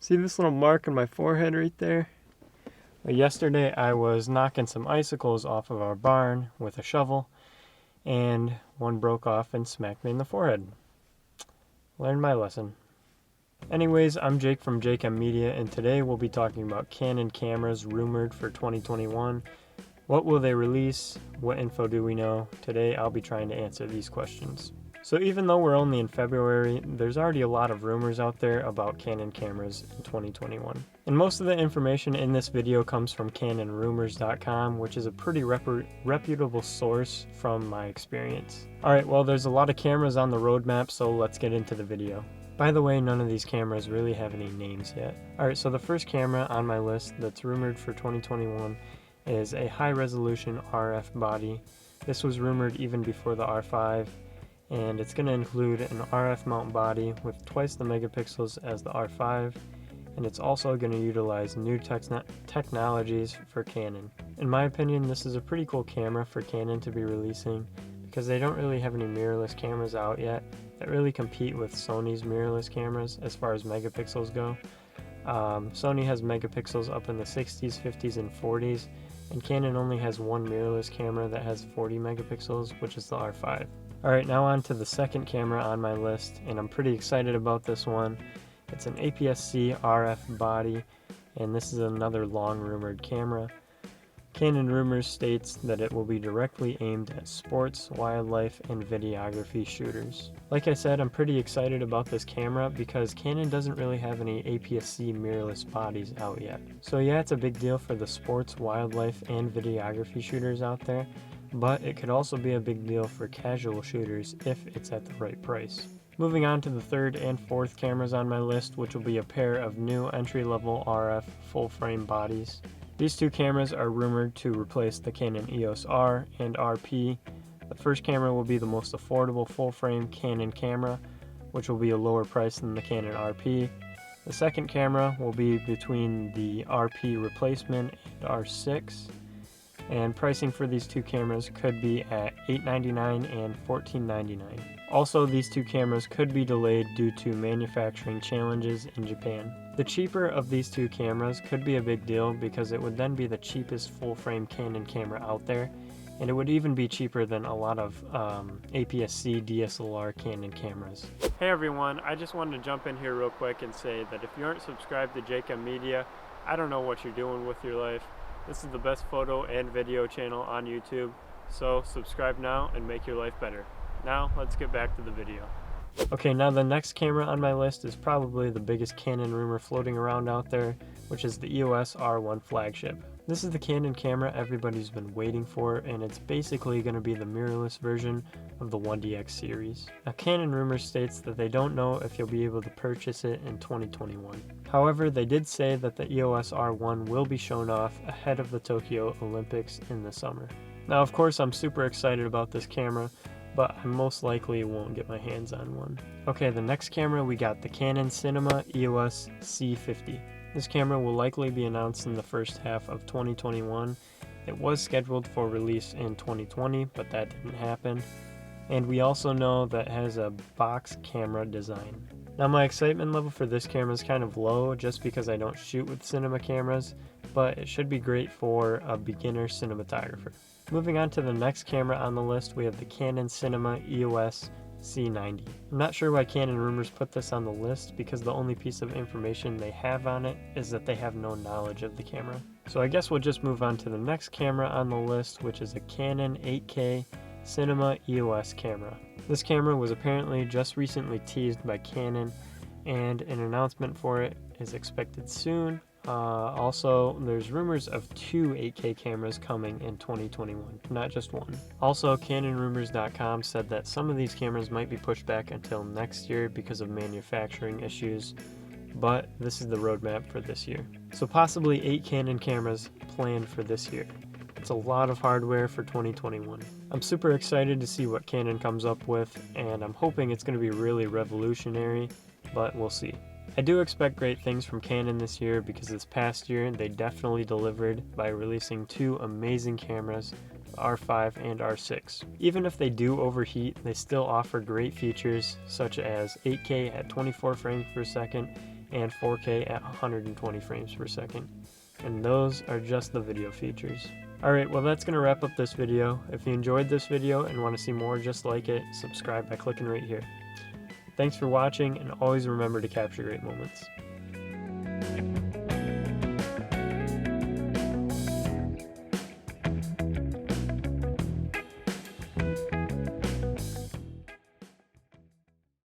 See this little mark on my forehead right there? Well, yesterday I was knocking some icicles off of our barn with a shovel, and one broke off and smacked me in the forehead. Learned my lesson. Anyways, I'm Jake from Jake M Media, and today we'll be talking about Canon cameras rumored for 2021. What will they release? What info do we know? Today I'll be trying to answer these questions. So even though we're only in February, there's already a lot of rumors out there about Canon cameras in 2021. And most of the information in this video comes from CanonRumors.com, which is a pretty reputable source from my experience. Alright, well there's a lot of cameras on the roadmap, so let's get into the video. By the way, none of these cameras really have any names yet. Alright, so the first camera on my list that's rumored for 2021 is a high-resolution RF body. This was rumored even before the R5, and it's going to include an RF mount body with twice the megapixels as the R5, and it's also going to utilize new technologies for Canon. In my opinion, this is a pretty cool camera for Canon to be releasing because they don't really have any mirrorless cameras out yet that really compete with Sony's mirrorless cameras as far as megapixels go. Sony has megapixels up in the 60s, 50s, and 40s, and Canon only has one mirrorless camera that has 40 megapixels, which is the R5. Alright, now on to the second camera on my list, and I'm pretty excited about this one. It's an APS-C RF body, and this is another long rumored camera. Canon Rumors states that it will be directly aimed at sports, wildlife, and videography shooters. Like I said, I'm pretty excited about this camera because Canon doesn't really have any APS-C mirrorless bodies out yet. So yeah, it's a big deal for the sports, wildlife, and videography shooters out there, but it could also be a big deal for casual shooters if it's at the right price. Moving on to the third and fourth cameras on my list, which will be a pair of new entry-level RF full-frame bodies. These two cameras are rumored to replace the Canon EOS R and RP. The first camera will be the most affordable full-frame Canon camera, which will be a lower price than the Canon RP. The second camera will be between the RP replacement and R6, and pricing for these two cameras could be at $899 and $1499. Also, these two cameras could be delayed due to manufacturing challenges in Japan. The cheaper of these two cameras could be a big deal because it would then be the cheapest full-frame Canon camera out there, and it would even be cheaper than a lot of APS-C DSLR Canon cameras. Hey everyone, I just wanted to jump in here real quick and say that if you aren't subscribed to Jake M Media, I don't know what you're doing with your life. This is the best photo and video channel on YouTube, so subscribe now and make your life better. Now, let's get back to the video. Okay, now the next camera on my list is probably the biggest Canon rumor floating around out there, which is the EOS R1 flagship. This is the Canon camera everybody's been waiting for, and it's basically going to be the mirrorless version of the 1DX series. Now, Canon Rumors states that they don't know if you'll be able to purchase it in 2021. However, they did say that the EOS R1 will be shown off ahead of the Tokyo Olympics in the summer. Now, of course, I'm super excited about this camera, but I most likely won't get my hands on one. Okay, the next camera we got the Canon Cinema EOS C50. This camera will likely be announced in the first half of 2021. It was scheduled for release in 2020, but that didn't happen. And we also know that it has a box camera design. Now my excitement level for this camera is kind of low just because I don't shoot with cinema cameras, but it should be great for a beginner cinematographer. Moving on to the next camera on the list, we have the Canon Cinema EOS C90. I'm not sure why Canon Rumors put this on the list because the only piece of information they have on it is that they have no knowledge of the camera. So I guess we'll just move on to the next camera on the list, which is a Canon 8K Cinema EOS camera. This camera was apparently just recently teased by Canon, and an announcement for it is expected soon. Also, there's rumors of 2 8K cameras coming in 2021, not just one. Also, CanonRumors.com said that some of these cameras might be pushed back until next year because of manufacturing issues, but this is the roadmap for this year. So possibly 8 Canon cameras planned for this year. It's a lot of hardware for 2021. I'm super excited to see what Canon comes up with, and I'm hoping it's going to be really revolutionary, but we'll see. I do expect great things from Canon this year because this past year they definitely delivered by releasing 2 amazing cameras, the R5 and R6. Even if they do overheat, they still offer great features such as 8K at 24 frames per second and 4K at 120 frames per second. And those are just the video features. Alright, well that's going to wrap up this video. If you enjoyed this video and want to see more just like it, subscribe by clicking right here. Thanks for watching, and always remember to capture great moments.